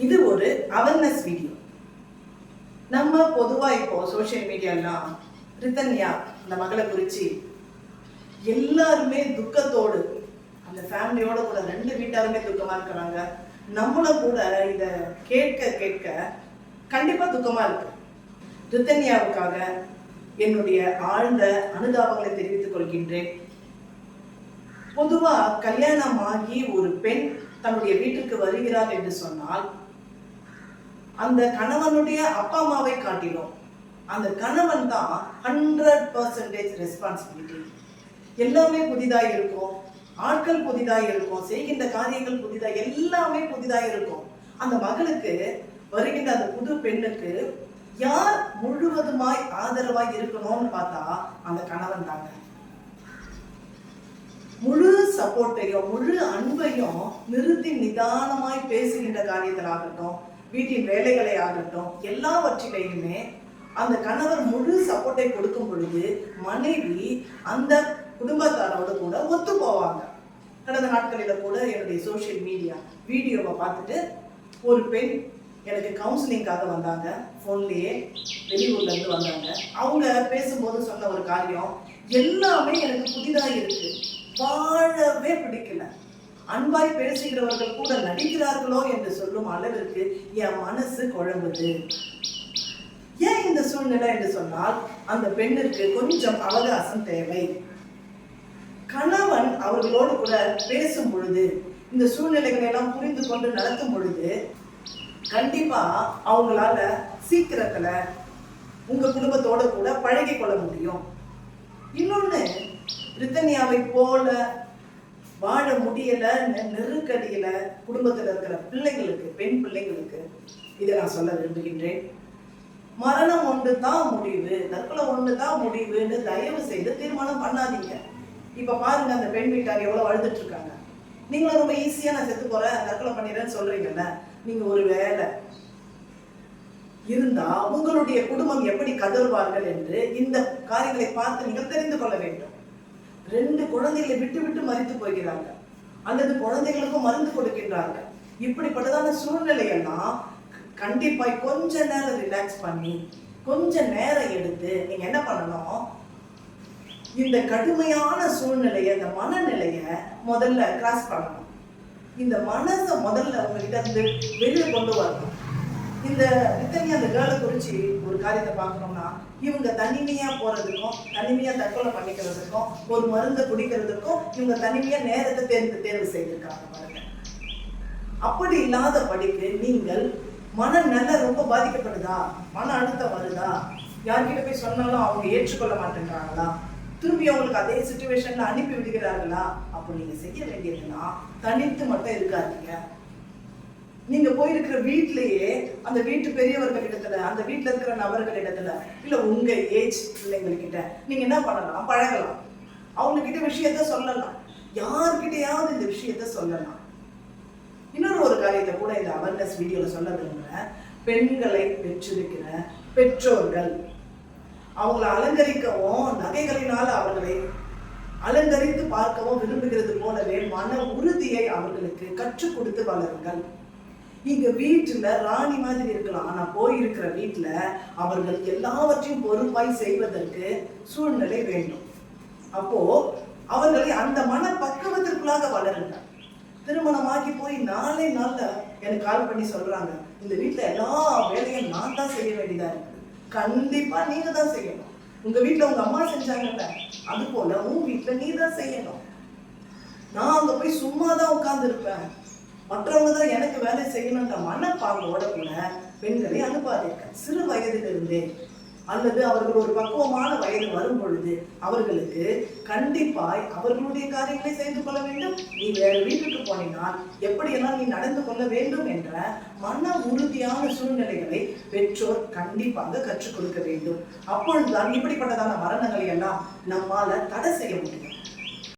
இது ஒரு awareness video. நம்ம பொதுவா இப்போ சோசியல் மீடியாலாம் ரித்தன்யா அந்த மகளை குறித்து எல்லாருமே துக்கத்தோடு, அந்த ஃபேமிலியோட கூட 2 வீட்டாருமே துக்கமா இருக்கிறாங்க. நம்மளும் கூட இதை கேட்க கேட்க கண்டிப்பா துக்கமா இருக்கு. ரித்தன்யாவுக்காக என்னுடைய ஆழ்ந்த அனுதாபங்களை தெரிவித்துக் கொள்கின்றேன். பொதுவா கல்யாணமாகி ஒரு பெண் தன்னுடைய வீட்டுக்கு வருகிறார் என்று சொன்னால் அந்த கணவனுடைய அப்பா அம்மாவை காட்டிலும் அந்த கணவன் தான் 100% ரெஸ்பான்சிபிலிட்டி. எல்லாமே புதிதாக இருக்கும், ஆட்கள் புதிதாக இருக்கும், செய்கின்ற காரியங்கள் புதிதாக, எல்லாமே புதிதாக இருக்கும். அந்த மகளுக்கு வருகின்ற அந்த புது பெண்ணுக்கு யார் முழுவதுமாய் ஆதரவாய் இருக்கணும்னு பார்த்தா அந்த கணவன் தாங்க. முழு சப்போர்ட்டையும் முழு அன்பையும் நிறுத்தி நிதானமாய் பேசுகின்ற காரியத்தில் ஆகட்டும், வீட்டின் வேலைகளை ஆகட்டும், எல்லாவற்றிலையுமே அந்த கணவர் முழு சப்போர்ட்டை கொடுக்கும் பொழுது மனைவி அந்த குடும்பத்தாரோடு கூட ஒத்து போவாங்க. கடந்த நாட்களில் கூட என்னுடைய சோசியல் மீடியா வீடியோவை பார்த்துட்டு ஒரு பெண் எனக்கு கவுன்சிலிங்காக வந்தாங்க. ஃபோன்லேயே வெளியூர்ல இருந்து வந்தாங்க. அவங்க பேசும்போது சொன்ன ஒரு காரியம், எல்லாமே எனக்கு புதிதாக இருக்கு, வாழவே பிடிக்கல, அன்பாய் பேசுகிறவர்கள் கூட நடிக்கிறார்களோ என்று சொல்லும் அளவிற்கு என் மனசு குழம்புது. ஏன் இந்த சூழ்நிலை என்று சொன்னால் அந்த பெண்ணிற்கு கொஞ்சம் அவகாசம் தேவை. கணவன் அவர்களோடு கூட பேசும் பொழுது, இந்த சூழ்நிலைகளை எல்லாம் புரிந்து கொண்டு நடத்தும் பொழுது கண்டிப்பா அவங்களால சீக்கிரத்துல உங்க குடும்பத்தோட கூட பழகி கொள்ள முடியும். இன்னொன்னு, ரித்தன்யாவை போல வாழ முடியல நெருக்கடியில குடும்பத்தில் இருக்கிற பிள்ளைங்களுக்கு, பெண் பிள்ளைங்களுக்கு இதை நான் சொல்ல விரும்புகின்றேன். மரணம் ஒன்று தான் முடிவு, தற்கொலை ஒன்று தான் முடிவுன்னு தயவு செய்து தீர்மானம் பண்ணாதீங்க. இப்ப பாருங்க, அந்த பெண் வீட்டார் எவ்வளவு அழுதுட்டு இருக்காங்க. நீங்களும் ரொம்ப ஈஸியா நான் செத்து போறேன், தற்கொலை பண்ணிடுறேன்னு சொல்றீங்கல்ல. நீங்க ஒரு வேலை இருந்தா உங்களுடைய குடும்பம் எப்படி கதறுவார்கள் என்று இந்த காரியங்களை பார்த்து நீங்கள் தெரிந்து கொள்ள வேண்டும். 2 குழந்தைகளை விட்டு விட்டு மரித்து போகிறாங்க, அல்லது குழந்தைகளுக்கும் மருந்து கொடுக்கின்றார்கள். இப்படிப்பட்டதான சூழ்நிலையெல்லாம் கண்டிப்பாய் கொஞ்ச நேரம் ரிலாக்ஸ் பண்ணி கொஞ்ச நேரம் எடுத்து நீங்க என்ன பண்ணணும், இந்த கடுமையான சூழ்நிலையை, இந்த மனநிலைய முதல்ல கிராஸ் பண்ணணும். இந்த மனசை முதல்ல உங்ககிட்ட இருந்து வெளியே கொண்டு வரணும். இந்த ரித்தன்யா அந்த கேர்ளை குறிச்சு ஒரு காரியத்தை பார்க்கணும்னா, இவங்க தனிமையா போறதுக்கும் தனிமையா தற்கொலை பண்ணிக்கிறதுக்கும் ஒரு மருந்தை குடிக்கிறதுக்கும் இவங்க தனிமையா நேரத்தை தேர்வு செய்திருக்காங்க பாருங்க. அப்படி இல்லாத படிக்கு நீங்கள் மனநல ரொம்ப பாதிக்கப்படுதா, மன அழுத்தம் வருதா, யார்கிட்ட போய் சொன்னாலும் அவங்க ஏற்றுக்கொள்ள மாட்டேங்கிறாங்களா, திரும்பி அவங்களுக்கு அதே சிச்சுவேஷன்ல அனுப்பி விடுகிறார்களா, அப்போ நீங்க செய்ய வேண்டியதுன்னா தனித்து மட்டும் இருக்காதீங்க. நீங்க போயிருக்கிற வீட்லயே அந்த வீட்டு பெரியவர்களிடத்துல, அந்த வீட்டுல இருக்கிற நபர்களிடத்துல, இல்ல உங்க ஏஜ் பிள்ளைங்கள்கிட்ட நீங்க என்ன பண்ணலாம், பழகலாம். அவங்க கிட்ட விஷயத்த சொல்லலாம், யார்கிட்டையாவது இந்த விஷயத்த சொல்லலாம். இன்னொரு ஒரு காரியத்தை கூட இந்த அவேர்னஸ் வீடியோல சொல்ல விரும்புகிறேன். பெண்களை பெற்றிருக்கிற பெற்றோர்கள் அவங்களை அலங்கரிக்கவும் நகைகளினால் அவர்களை அலங்கரித்து பார்க்கவும் விரும்புகிறது போலவே மன உறுதியை அவர்களுக்கு கற்றுக் கொடுத்து வளருங்கள். இங்க வீட்டுல ராணி மாதிரி இருக்கலாம், ஆனா போயிருக்கிற வீட்டுல அவர்கள் எல்லாவற்றையும் பொறுப்பாய் செய்வதற்கு சூழ்நிலை வேண்டும். அப்போ அவர்களை அந்த மன பக்குவத்திற்குள்ளாக வளருங்க. திருமணமாகி போய் நாளே நாள்ல எனக்கு கால் பண்ணி சொல்றாங்க, இந்த வீட்டுல எல்லா வேலையும் நான் தான் செய்ய வேண்டியதா இருக்கு. கண்டிப்பா நீங்க தான் செய்யணும். உங்க வீட்டுல உங்க அம்மா செஞ்சாங்கல்ல, அது போல உங்க வீட்டுல நீ தான் செய்யணும். நான் அங்க போய் சும்மா தான் உட்கார்ந்து இருப்பேன், மற்றவங்க தான் எனக்கு வேலை செய்யணுன்ற மனப்பாங்கோட கூட பெண்களை அனுப்பாதீங்க. சிறு வயதிலிருந்தே அல்லது அவர்கள் ஒரு பக்குவமான வயது வரும் பொழுது அவர்களுக்கு கண்டிப்பாய் அவர்களுடைய காரியங்களை செய்து கொள்ள வேண்டும். நீ வேற வீட்டுக்கு போனால் எப்படியெல்லாம் நீ நடந்து கொள்ள வேண்டும் என்ற மன உறுதியான சூழ்நிலைகளை பெற்றோர் கண்டிப்பாக கற்றுக் கொடுக்க வேண்டும். அப்பொழுதுதான் இப்படிப்பட்டதான மரணங்களை எல்லாம் நம்மால தடை செய்ய முடியும்.